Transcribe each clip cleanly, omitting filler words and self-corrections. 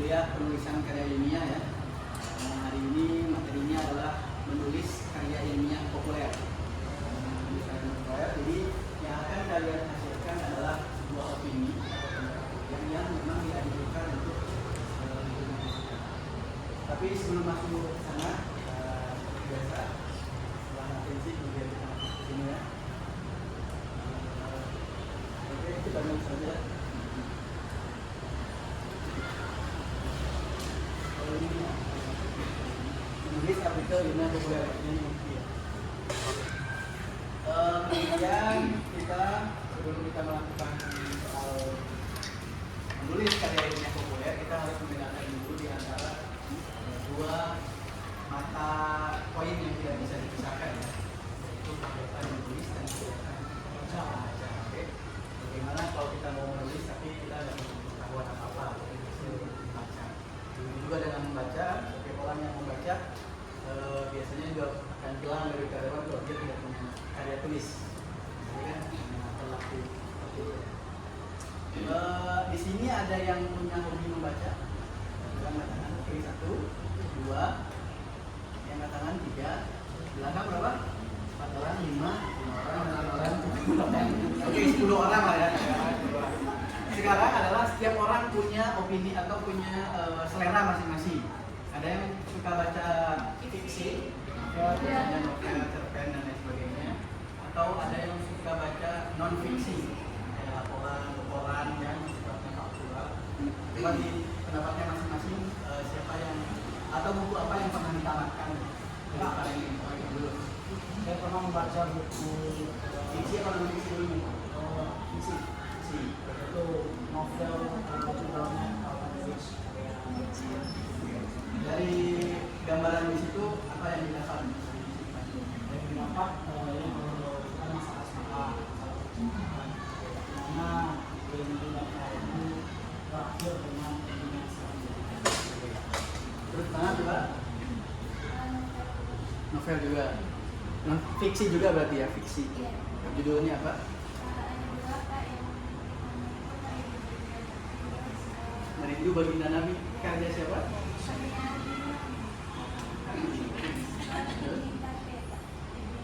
kuliah penulisan karya ilmiah ya. Hari ini materinya adalah menulis karya ilmiah populer. Jadi yang akan kalian hasilkan adalah sebuah opini yang memang dianjurkan untuk dipublikasikan. Tapi sebelum masuk ke sana, biasa setelah atensi kemudian kita masuk ke sini ya. Oke, kita mulai saja. Menulis artikel ilmiah populer ini ya. Kemudian kita sebelum kita melakukan soal menulis karya ilmiah populer, kita harus membedakan dulu di antara dua mata poin yang tidak bisa dipisahkan ya, yaitu kegiatan menulis dan kegiatan membaca. Oke, bagaimana kalau kita mau menulis tapi kita tidak punya pengetahuan apa-apa, jadi membaca. Begitu juga dengan membaca, setiap orang yang membaca biasanya juga akan hilang dari karyawan kalau dia tidak punya karya tulis. Jadi kan terlaku seperti itu. Di sini ada yang punya hobi membaca. Angkat tangan kiri 1, 2, yang angkat tangan 3, belakang berapa? 4 orang, 5 orang, 6 orang, 7 orang. Oke, 10 orang lah ya. Sekarang adalah setiap orang punya opini atau punya selera masing-masing. Ada yang suka baca fiksi, biasanya novel, cerpen dan lain sebagainya. Atau ada yang suka baca non fiksi, kayak laporan yang sifatnya faktual. Coba di pendapatnya masing-masing, siapa yang atau buku apa yang pernah ditamatkan? Dulu. Saya pernah membaca buku Fiksi apa non fiksi dulu? fiksi. Fiksi. Itu novel judulnya Fix. Dari gambaran di situ apa yang didapat? Yang didapat yang bukan masalah karena yang didapat itu berakhir dengan hubungan selanjutnya. Terus mana coba? Novel juga. Non fiksi juga berarti ya, fiksi. Judulnya apa? Merindu Baginda Nabi, karya siapa?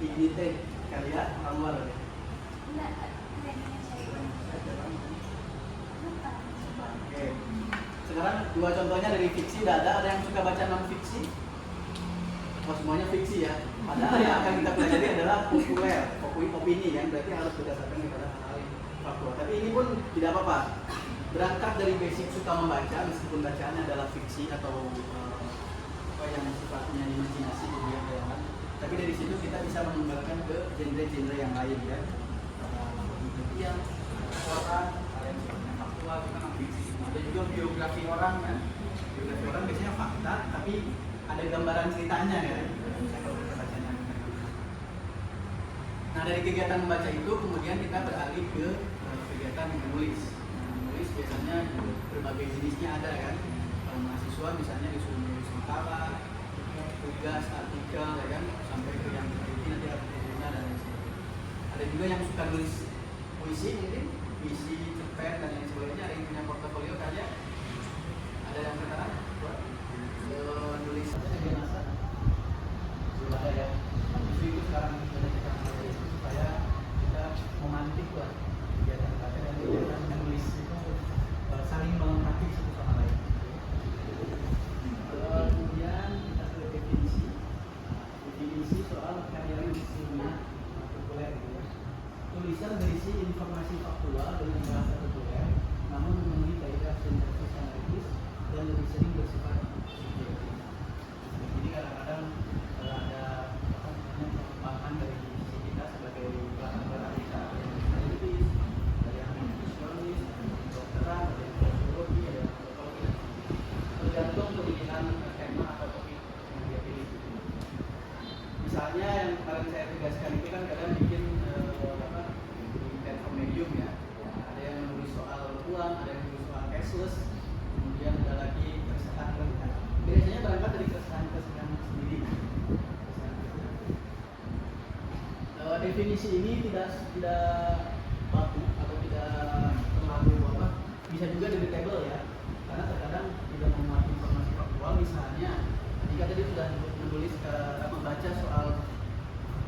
Ini teh karya Anwar. Oke. Sekarang dua contohnya dari fiksi udah ada yang suka baca non fiksi? Oh, semuanya fiksi ya. Padahal yang akan kita pelajari adalah populer, opini yang berarti harus berdasarkan kepada hal yang faktual. Tapi ini pun tidak apa-apa. Berangkat dari basic suka membaca, meskipun bacaannya adalah fiksi atau apa yang sifatnya imajinasi di dunia bayangan. Tapi dari situ kita bisa mengembangkan ke genre-genre yang lain ya. Yang orang, yang sifatnya faktual, kita non fiksi. Ada juga biografi orang kan. Biografi orang biasanya fakta, tapi ada gambaran ceritanya ya. Kalau kita bacanya. Nah, dari kegiatan membaca itu kemudian kita beralih ke kegiatan menulis. Menulis biasanya berbagai jenisnya ada kan. Kalau mahasiswa misalnya disuruh menulis makalah, tugas, artikel ya kan, sampai ke yang peneliti nanti artikel dan lain sebagainya. Ada juga yang suka nulis puisi mungkin, puisi, cerpen dan lain sebagainya. Ada yang punya portofolio karya. Ada yang katakan nulis biasa. Sudah ada ya. Itu sekarang sudah kita mulai supaya kita memantik lah kegiatan baca dan kegiatan menulis itu saling melengkapi satu sama lain. Kemudian kita ke definisi soal karya ilmiah populer gitu ya. Tulisan berisi informasi faktual dengan bahasa populer, namun memenuhi kaidah sintaksis analitis dan lebih sering bersifat subjektif. Jadi kadang-kadang ada perkembangan dari sisi kita sebagai latar belakang yang analitis, ada yang visualis, kedokteran, ada yang sosiologi, ada yang antropologi. Tergantung pemilihan tema atau topik yang dia pilih. Misalnya yang kemarin saya tugaskan itu kan kadang bikin di platform medium ya. Ada yang menulis soal uang, ada yang menulis soal cashless, kemudian ada lagi keresahan. Biasanya berangkat dari keresahan sendiri. Definisi ini tidak baku atau tidak terlalu bisa juga debatable ya, karena terkadang tidak memuat tadi sudah menulis membaca soal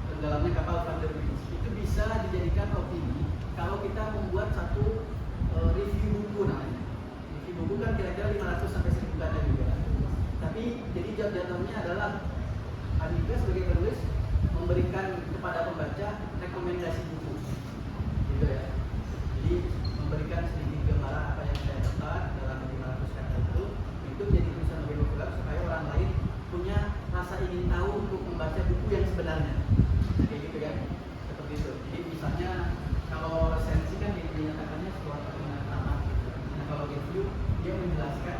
tenggelamnya kapal Van der Wings. Itu bisa dijadikan opini kalau kita membuat satu review buku namanya. Review buku kan kira-kira 500 sampai 1000 kata juga. Tapi jadi jadwalnya adalah Andika sebagai penulis memberikan kepada pembaca rekomendasi buku, gitu ya. Jadi memberikan sedikit gambaran apa yang saya dapat dalam 500 kata itu jadi tulisan lebih populer supaya orang lain punya rasa ingin tahu untuk membaca buku yang sebenarnya. Kayak gitu kan, seperti itu. Jadi misalnya kalau resensi kan dinyatakannya sebuah pertemuan tamat. Nah kalau review dia menjelaskan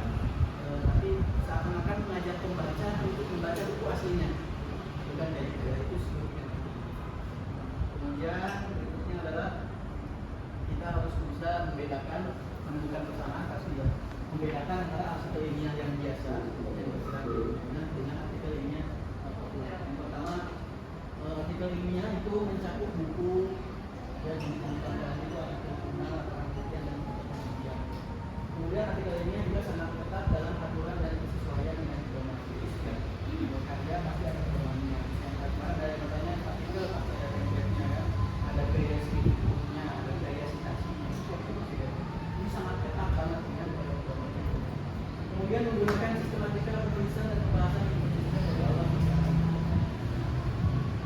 tapi seakan-akan mengajak pembaca untuk membaca buku aslinya. Bukan kayak gitu ya, itu sebelumnya. Kemudian berikutnya adalah kita harus bisa membedakan, menentukan persamaan pasti ya, membedakan antara artikel ilmiah yang biasa yang berkaitan dengan artikel ilmiah populer. Yang pertama, artikel ilmiah itu mencakup buku dan contoh-contoh itu artikel jurnal, penelitian dan penelitian. Kemudian artikel ilmiah juga sangat ketat dalam aturan dan kesesuaian dengan normatif dan karya pasti ada pedomannya. Yang kemarin dari katanya artikel pasti ada template-nya kan, ada gaya skripturnya, ada gaya citasinya. Ini sangat ketat banget ya. Kemudian menggunakan sistematika penulisan dan pembahasan yang bersifat dalam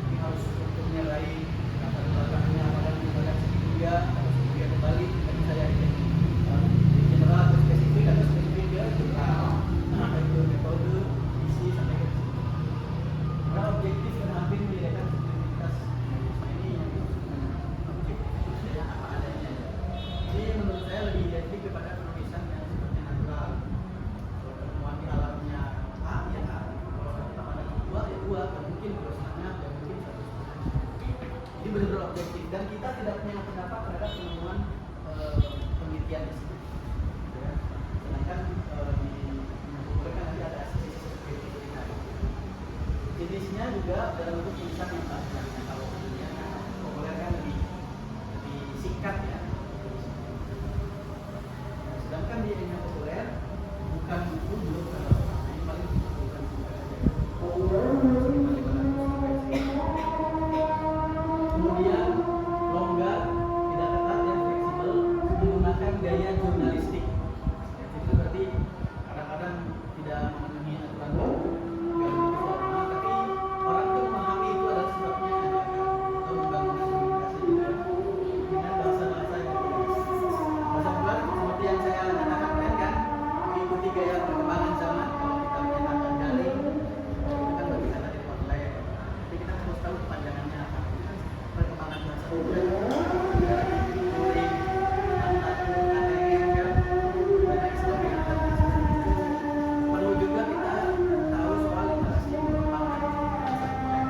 ini harus menyerai kata belakangnya pada menggunakan segitiga atau segitiga kembali. Tadi saya general atau spesifik atau spesifik ya, nah itu metode, isi sampai ke situ. Karena objektif dan hampir membedakan subjektivitas. Ini yang objektif apa adanya. Ini menurut saya lebih identik kepada penulisan yang sifatnya natural. Kalau penemuan di alamnya A ya A, kalau kita pada dua ya dua, dan mungkin 2,5 dan mungkin 1,5. Ini benar-benar objektif dan kita tidak punya pendapat terhadap penemuan penelitian di situ. Ya. Sedangkan di mereka nanti ada sisi subjektivitas. Jenisnya juga dalam bentuk tulisan yang panjang. Kalau dunia populer kan lebih singkat ya. Sedangkan di ilmiah populer bukan buku belum kalau ini paling bukan singkat saja. Kemudian longgar, tidak ketat dan fleksibel, menggunakan gaya jurnalistik. Itu berarti kadang-kadang tidak memenuhi aturan baku, tidak begitu formal, tapi orang itu memahami itu adalah sebabnya atau membangun komunikasi juga dengan bahasa-bahasa yang populer. Bahasa populer seperti yang saya katakan kemarin kan, mengikuti gaya perkembangan zaman. Kalau kita menyebarkan daring, itu kan bagian dari online. Tapi kita harus tahu kepanjangannya apa. Perkembangan bahasa populer dari turing, ATM kan, banyak istilah yang ada di situ. Perlu juga kita tahu soal literasi perkembangan bahasa populer.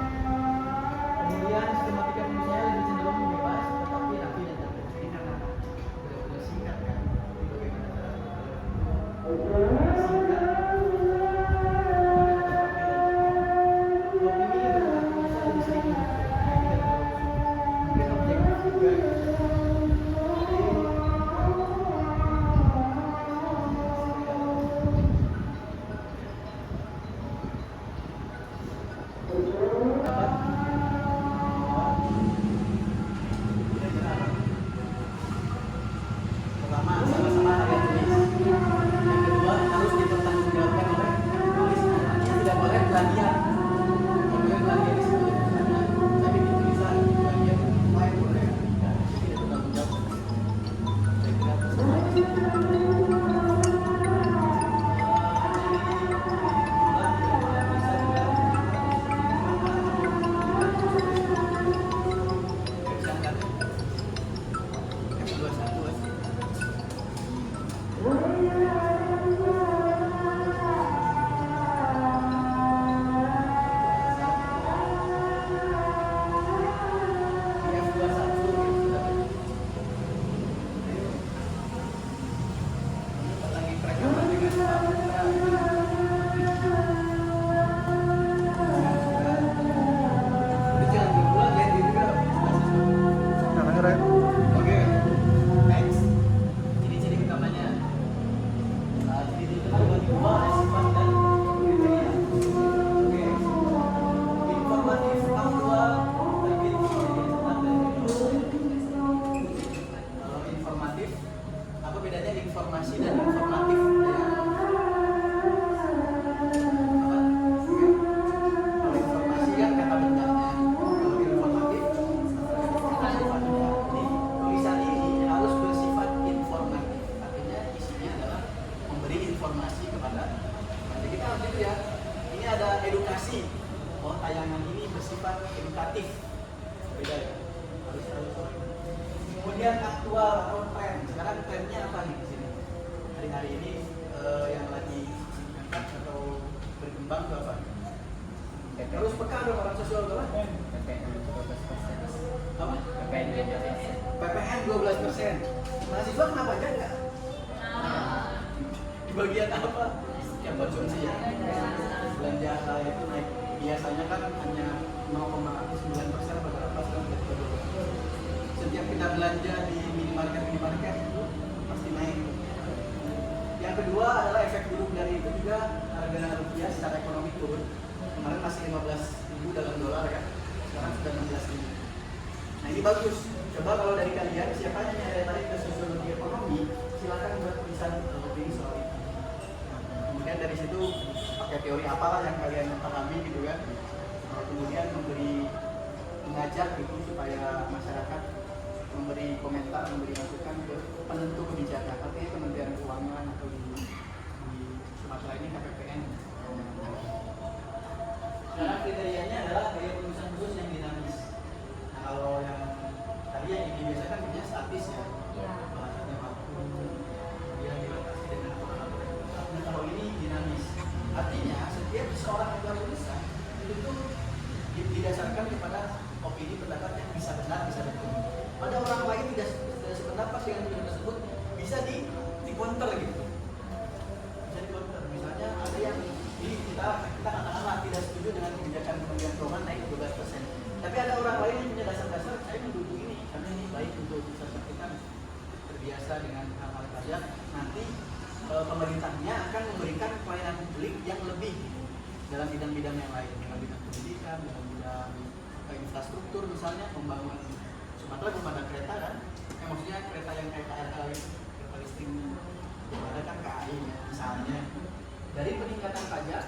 Kemudian sistematika penulisannya lebih cenderung bebas, tetapi rapi dan tertib. Ini karena benar-benar singkat kan. Jadi bagaimana cara singkat. Opini berarti bisa lebih sering mungkin objektif juga. Pertama, sama-sama karya tulis. Yang kedua, harus dipertanggungjawabkan oleh penulis. Artinya tidak boleh plagiat. Kalau yang plagiat di situ, misalnya saya bikin tulisan plagiat lain boleh. Tidak bertanggung jawab. Saya kira Oke, next. Ciri-ciri utamanya. Ciri-ciri utama bagi dua sifat dan kriteria. ya. Ini ada edukasi. Oh, tayangan ini bersifat edukatif. Beda ya. Kemudian aktual atau tren. Sekarang trennya apa nih di sini? Hari-hari ini yang lagi diangkat atau berkembang itu apa? Terus peka dong orang sosial apa? PPN 12%. Apa? PPN 12%. PPN 12%. Mahasiswa kena pajak nggak? Di bagian apa? Yang konsumsi ya. Belanja itu naik. Biasanya kan hanya 0,9% pada apa sekarang jadi 12%. Setiap kita belanja di minimarket itu pasti naik. Yang kedua adalah efek buruk dari itu juga harga rupiah secara ekonomi turun. Kemarin masih 15.000 dalam dolar ya, sekarang sudah 16.000. Nah ini bagus. Coba kalau dari kalian siapa yang ada tarik ke sosiologi ekonomi, silakan buat tulisan opini soal itu. Kemudian dari situ pakai teori apalah yang kalian pahami gitu kan. Kemudian mengajak gitu supaya masyarakat memberi komentar, memberi masukan ke penentu kebijakan. Artinya Kementerian Keuangan atau di Sumatera ini KPPN. Sekarang kriterianya adalah gaya penulisan khusus yang dinamis. Nah kalau yang tadi yang ini biasanya kan punya statis ya, bahasanya mampu, dia dibatasi dengan pengalaman. Nah kalau ini dinamis, artinya setiap seorang yang tulisan itu tuh didasarkan kepada opini pendapat yang bisa benar, bisa betul. Ada orang lain tidak sependapat dengan tulisan tersebut, bisa di counter gitu. Bisa di counter. Misalnya ada yang ini kita katakanlah tidak setuju dengan kebijakan Kementerian Keuangan naik 12%. Tapi ada orang lain yang punya dasar-dasar saya mendukung ini karena ini baik untuk masyarakat kita terbiasa dengan hal-hal pajak. Nanti pemerintahnya akan memberikan pelayanan publik yang lebih dalam bidang-bidang yang lain, dalam bidang pendidikan, dalam bidang infrastruktur misalnya membangun. Sumatera belum ada kereta kan? Maksudnya kereta yang kayak KRL, kereta listrik, belum ada kan KAI ya, misalnya. Dari peningkatan pajak,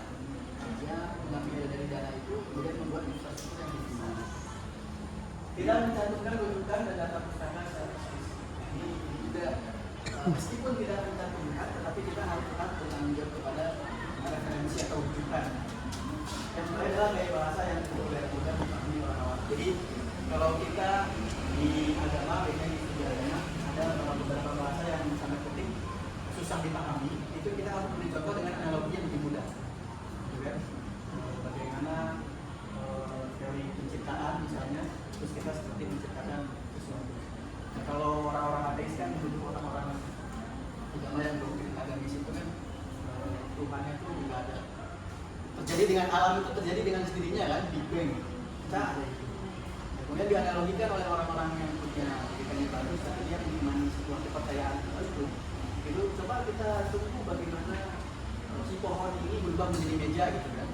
dia mengambil dari dana itu kemudian membuat infrastruktur yang bisa. Tidak mencantumkan rujukan dan data pustaka secara spesifik. Ini juga meskipun tidak mencantumkan, tetapi kita harus tetap bertanggung jawab kepada referensi atau rujukan. Yang terakhir adalah gaya bahasa yang cukup mudah dipahami orang awam. Jadi kalau kita di agama, biasanya di sejarahnya ada beberapa bahasa yang sangat penting, susah dipahami. Itu kita harus beri contoh dengan analogi yang lebih mudah. Bagaimana teori penciptaan misalnya, terus kita seperti menciptakan sesuatu. Nah, kalau orang-orang ateis kan dulu orang-orang agama yang berpikir agamis itu kan Tuhannya itu juga ada. Terjadi dengan alam itu terjadi dengan sendirinya kan, Big Bang. Kita ada itu. Kemudian dianalogikan oleh orang-orang yang punya pendidikan yang bagus, tapi dia mengimani sebuah kepercayaan itu. Itu coba kita tunggu bagaimana si pohon ini berubah menjadi meja gitu kan,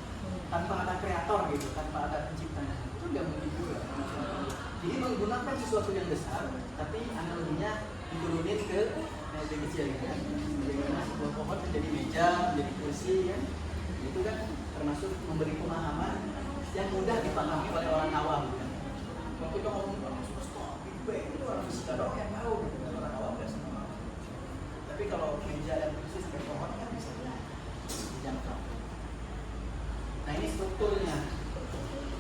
tanpa ada kreator gitu, tanpa ada penciptanya. Itu nggak mungkin juga. Jadi menggunakan sesuatu yang besar, tapi analoginya diturunin ke yang lebih kecil gitu kan. Bagaimana sebuah pohon menjadi meja, menjadi kursi kan. Itu kan termasuk memberi pemahaman yang mudah dipahami oleh orang awam kan. Kalau kita ngomong semesta, Big Bang itu orang fisika doang yang tahu gitu kan, orang awam nggak semua. Tapi kalau meja dan kursi sampai pohon kan bisa dijangkau. Nah ini strukturnya.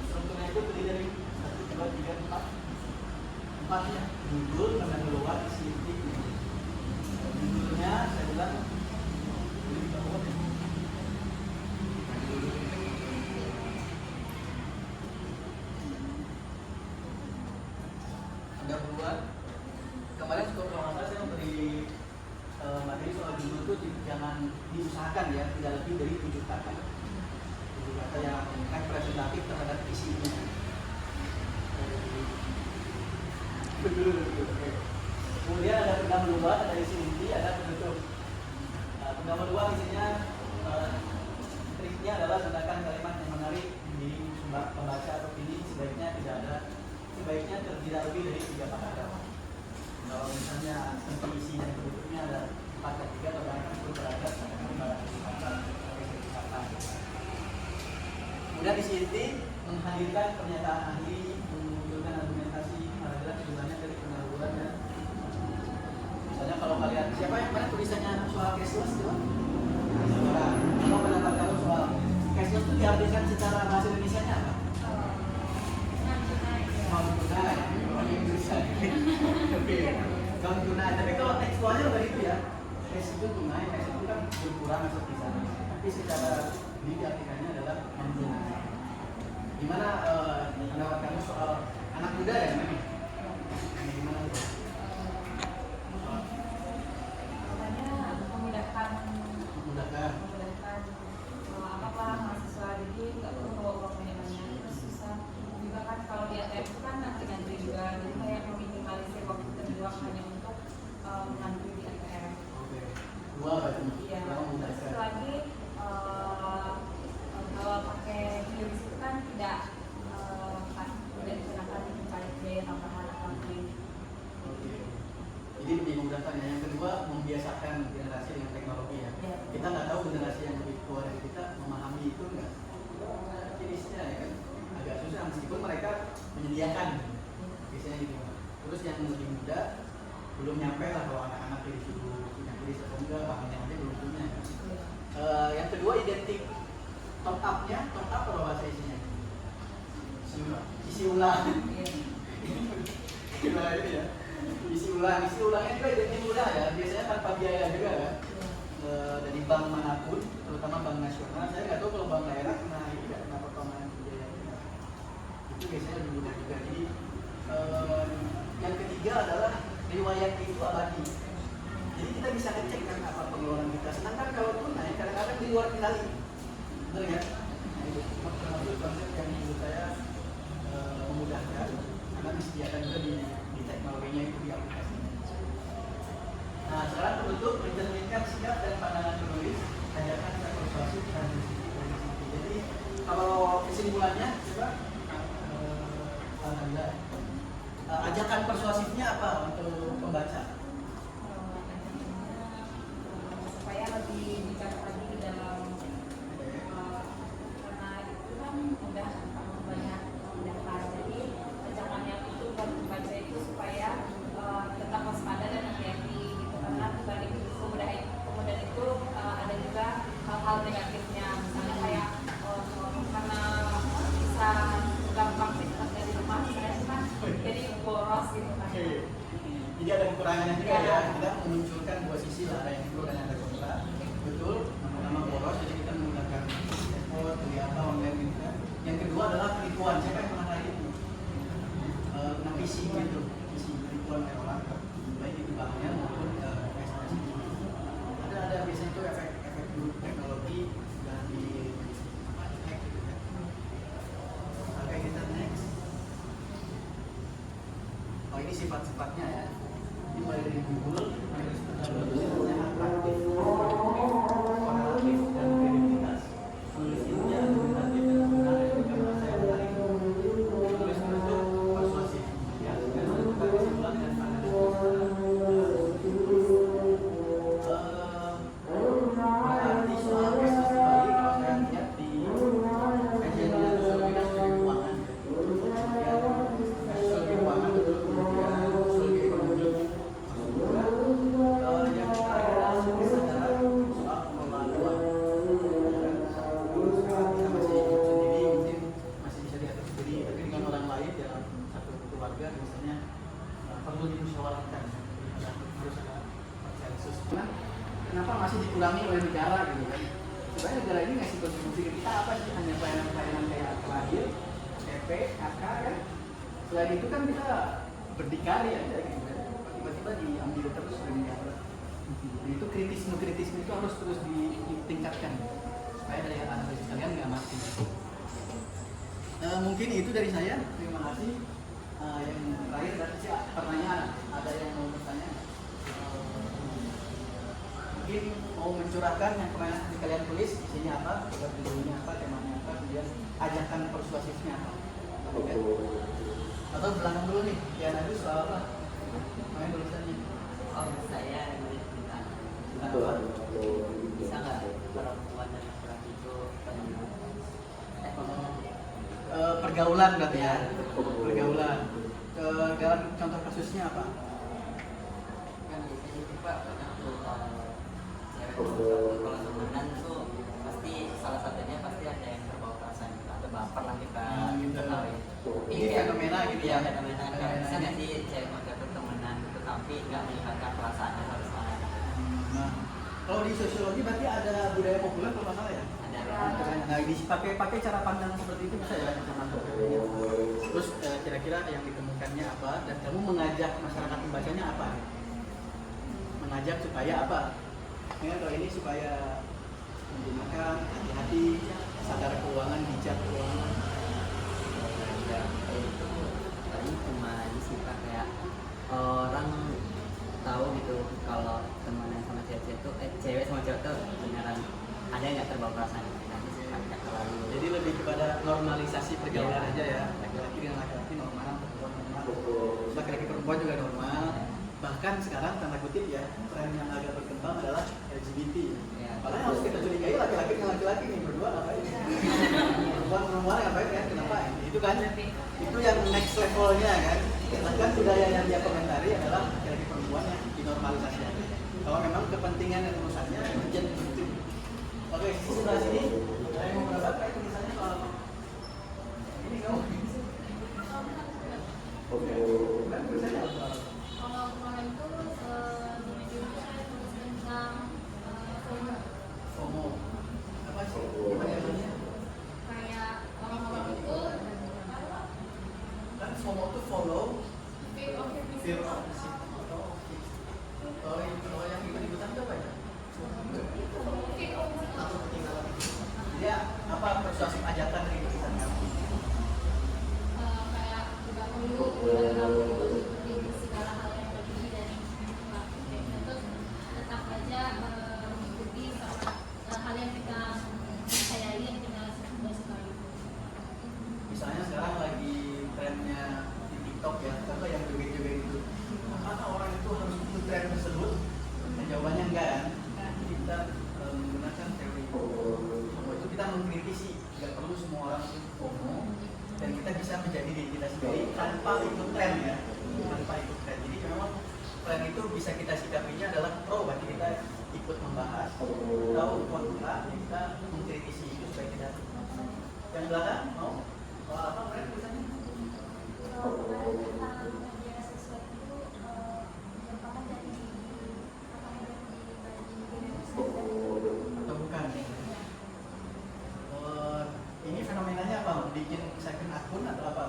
Strukturnya itu terdiri dari 1, 2, 3, 4. 4-nya judul, tanda keluar, isi inti. Judulnya saya bilang ini bangun ya. Ada buat kemarin kalau saya memberi materi soal judul itu jangan diusahakan ya, tidak lebih dari 7 kata. 7 kata yang representatif terhadap isinya. Kemudian ada pendahuluan luar, ada isi inti, ada penutup. Nah, pendahuluan luar isinya triknya adalah gunakan kalimat yang menarik di pembaca atau ini sebaiknya tidak lebih dari 3 paragraf. Kalau misalnya inti isi dan penutupnya ada 4 atau bahkan 10 paragraf, kemudian isi inti menghadirkan pernyataan ahli, memunculkan argumentasi, adalah tujuannya dari pendahuluan dan misalnya kalau kalian siapa yang mana tulisannya soal cashless itu? Kalau pendapat kamu soal diartikan secara bahasa Indonesianya apa? Non tunai. Orang Indonesia. Oke. Non tunai. Tapi kalau tekstualnya udah itu ya. Cash itu tunai, cash itu kan berkurang atau pisah. Tapi secara ini diartikannya adalah non tunai. Gimana pendapat kamu soal anak muda ya, Mami? Gimana tuh? Memudahkan. Apa mahasiswa jadi nggak perlu bawa uang minimalnya, terus susah juga kan kalau di ATM itu kan ngantri juga, jadi kayak meminimalisir waktu terbuang hanya untuk ngantri di ATM. Oke. Dua berarti. Iya. Memudahkan. Terus lagi kalau pakai QRIS itu kan tidak dikenakan biaya tambahan atau lain. Oke. Jadi lebih memudahkan ya. Yang kedua, membiasakan generasi dengan teknologi ya. Ya. Kita nggak tahu generasi yang lebih tua dari kita memahami itu nggak. Jenisnya ya kan agak susah meskipun mereka menyediakan biasanya gitu. Terus yang lebih muda belum nyampe lah kalau anak-anak disuruh punya kris atau enggak, bahannya aja belum punya. Yang kedua identik top up-nya, top up apa bahasa isinya? Isi ulang. Gimana ini ya? Isi ulangnya juga identik mudah ya, biasanya tanpa biaya juga kan. Dari bank manapun, terutama bank nasional, saya nggak tahu kalau bank daerah kena ini nggak, kena potongan biaya itu biasanya lebih mudah juga. Jadi yang ketiga adalah riwayat itu abadi. Jadi kita bisa ngecek kan apa pengeluaran kita. Sedangkan kalau tunai kadang-kadang di luar kendali, benar ya? Nah, itu termasuk konsep yang menurut saya memudahkan karena disediakan juga di teknologinya itu di aplikasinya. Nah, sekarang penutup mencerminkan sikap dan pandangan penulis, ajarkan kita persuasif dan diskusi. Jadi kalau kesimpulannya coba alhamdulillah. Ajakan persuasifnya apa untuk pembaca? Supaya lebih bijak lagi di dalam karena itu kan udah banyak daftar, jadi ajakannya itu buat pembaca itu supaya tetap waspada dan hati-hati gitu, karena dibalik kemudahan itu ada juga hal-hal negatifnya, misalnya kayak karena bisa gampang fitnah dari rumah, misalnya kan jadi boros gitu kan. Jadi ada kekurangannya juga ya, kita memunculkan dua sisi lah, ada yang pro dan ada kontra. Betul, nama boros, jadi kita menggunakan dashboard, beli apa, online gitu kan. Yang kedua adalah penipuan, siapa yang pernah kayak itu? Kena phishing gitu, phishing penipuan kayak orang, baik itu banknya maupun investasi. Ada biasanya itu efek buruk teknologi dan di hack gitu kan. Oke, kita next. Oh, ini sifat-sifatnya ya. Ini mulai dari Google, atraktif, korelatif, dan kredibilitas. Tulis intinya argumentatif dan sebenarnya juga merasa yang menarik. Tulis penutup persuasif, ya, dan menentukan kesimpulan dan pandangan. Berarti soal prestasi Bali, kalau saya lihat di kajian kita itu sudah studi keuangan. Kemudian studi keuangan betul, kemudian studi ekonomi. Yang terakhir adalah studi sejarah soal pengelolaan uang. Sekarang kita masih hidup sendiri, mungkin masih bisa diatur sendiri, tapi dengan orang lain dalam satu keluarga misalnya perlu dimusyawarahkan. Harus ada konsensus. Kenapa masih dikurangi oleh negara gitu kan? Sebenarnya negara ini ngasih kontribusi ke kita apa sih? Hanya pelayanan-pelayanan kayak lahir, KTP, KK kan? Selain itu kan kita berdikari aja gitu kan? Tiba-tiba diambil terus oleh negara. Jadi itu kritisme itu harus terus ditingkatkan supaya dari analisis kalian nggak mati. Mungkin itu dari saya. Terima kasih. Yang terakhir dari pertanyaan. Ada yang mau bertanya? Mungkin mau mencurahkan yang kemarin kalian tulis isinya apa, judulnya apa, temanya apa, kemudian ajakan persuasifnya apa, kan? Atau belakang dulu nih, ya nanti soal apa? Main tulisannya. Oh, saya nulis tentang Apa? bisa nggak perempuan dan laki-laki itu Pergaulan berarti ya, pergaulan. Dalam contoh kasusnya apa? kan biasanya itu Pak banyak tuh cewek kalau temenan tuh pasti salah satunya pasti ada yang berbau perasaan gitu Iya, ya. fenomena kayak bisa nggak sih cewek model tuh temenan gitu tapi nggak melibatkan perasaannya sama sekali. Nah, kalau di sosiologi berarti ada budaya populer kalau nggak salah ya. Ada Nah, pakai cara pandang seperti itu bisa ya kita masuk. Terus kira-kira yang ditemukannya apa dan kamu mengajak masyarakat membacanya apa? Mengajak supaya apa? Ya, kalau ini supaya menggunakan hati-hati, sadar keuangan, bijak keuangan. ya itu tadi cuma disifat kayak orang tahu gitu kalau temenan sama cewek tuh cewek sama cewek tuh beneran ada nggak terbawa perasaan nanti sifat nggak terlalu Jadi lebih kepada normalisasi pergaulan aja ya. Laki-laki dengan laki-laki normal, perempuan normal. Laki-laki perempuan juga normal. Bahkan sekarang tanda kutip ya, tren yang agak berkembang adalah LGBT. ya. Makanya harus kita curigai laki-laki dengan laki-laki nih berdua ngapain? Perempuan ngapain kan? Kenapa? Itu kan itu yang next levelnya kan. Bahkan budaya yang dia komentari adalah laki-laki perempuan yang dinormalisasi. Kalau memang kepentingan dan urusannya menjadi begitu. Oke, sisi sebelah sini ada yang mau berapa? Kayak tulisannya soal ini kamu. Kan tulisannya apa? Kalau kemarin tuh di media itu saya tulis tentang FOMO. FOMO. Apa sih? Gimana namanya? Kayak orang-orang itu Kan FOMO itu follow fear of missing fear of out. missing out. Oh, yang ikut-ikutan itu apa ya? Fear of missing out. Dia apa persuasif ajakan dari ikut-ikutan kamu? Kayak tidak perlu mengikuti segala hal yang terjadi dari terus tetap aja mengikuti sama hal yang kita percayai yang kita suka itu. Misalnya sekarang lagi trennya di TikTok ya, contoh yang joget-joget itu. Apakah orang itu harus ikut tren tersebut? Dan jawabannya enggak kan? Jadi kita menggunakan teori FOMO itu kita mengkritisi, tidak perlu semua orang itu FOMO dan kita bisa menjadi diri kita sendiri tanpa ikut tren ya, tanpa ikut tren. Jadi memang tren itu bisa kita sikapinya adalah pro, berarti kita ikut membahas, tahu kontra, kita mengkritisi itu supaya tidak. Yang belakang mau? Soal apa tren tulisannya? Atau bukan? Ini fenomenanya apa? Bikin second akun atau apa?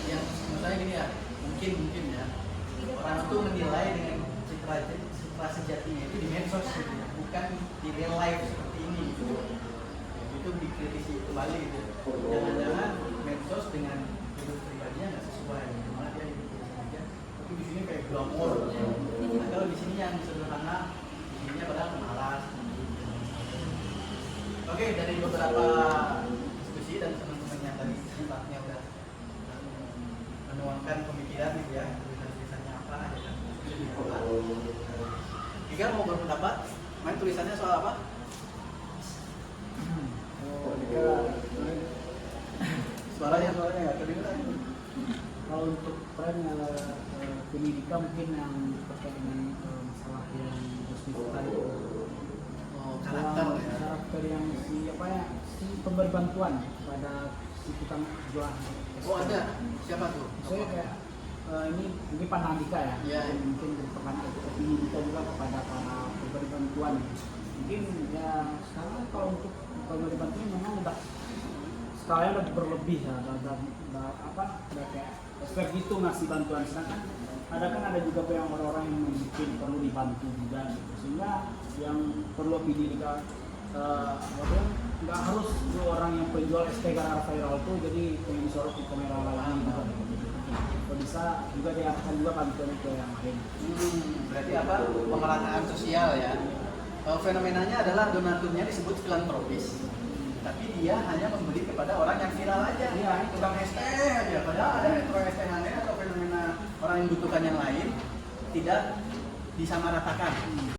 Yang misalnya gini ya, mungkin ya orang itu menilai dengan citra sejatinya itu di medsos gitu ya, bukan di real life seperti ini gitu. Itu dikritisi kembali gitu. Jangan-jangan medsos dengan hidup pribadinya nggak sesuai, malah dia hidup biasa aja. Tapi di sini kayak glamor. Nah, kalau di sini yang sederhana, di sininya padahal malas. Oke, dari beberapa diskusi dan teman-teman yang tadi sifatnya udah menuangkan pemikiran gitu ya, tulisannya apa aja kan. Tiga mau berpendapat, main tulisannya soal apa? Suaranya nggak kedengeran. Kalau untuk tren pendidikan mungkin yang terkait dengan masalah yang disebutkan Karakter ya. karakter yang si pemberi bantuan pada si tukang jual. Oh ada, siapa tuh? Saya kayak ini mungkin pandangan Dika ya. Iya. Mungkin merupakan opini Dika juga kepada para pemberi bantuan. Mungkin ya sekarang kalau untuk pemberi bantuan memang udah skalanya udah berlebih ya, udah kayak expert gitu ngasih bantuan, sedangkan ada juga yang orang-orang yang mungkin perlu dibantu juga gitu. Sehingga yang perlu opini Dika nggak harus orang yang penjual ST karena viral tuh jadi pengen disorot di kamera lagi gitu. Kalau bisa juga diarahkan juga bantuan ke yang lain. Berarti apa? Pemerataan sosial ya. Fenomenanya adalah donaturnya disebut filantropis, tapi dia hanya memberi kepada orang yang viral aja. Iya, Tukang ST aja. Padahal ada tukang ST yang lain atau fenomena orang yang membutuhkan yang lain tidak disamaratakan.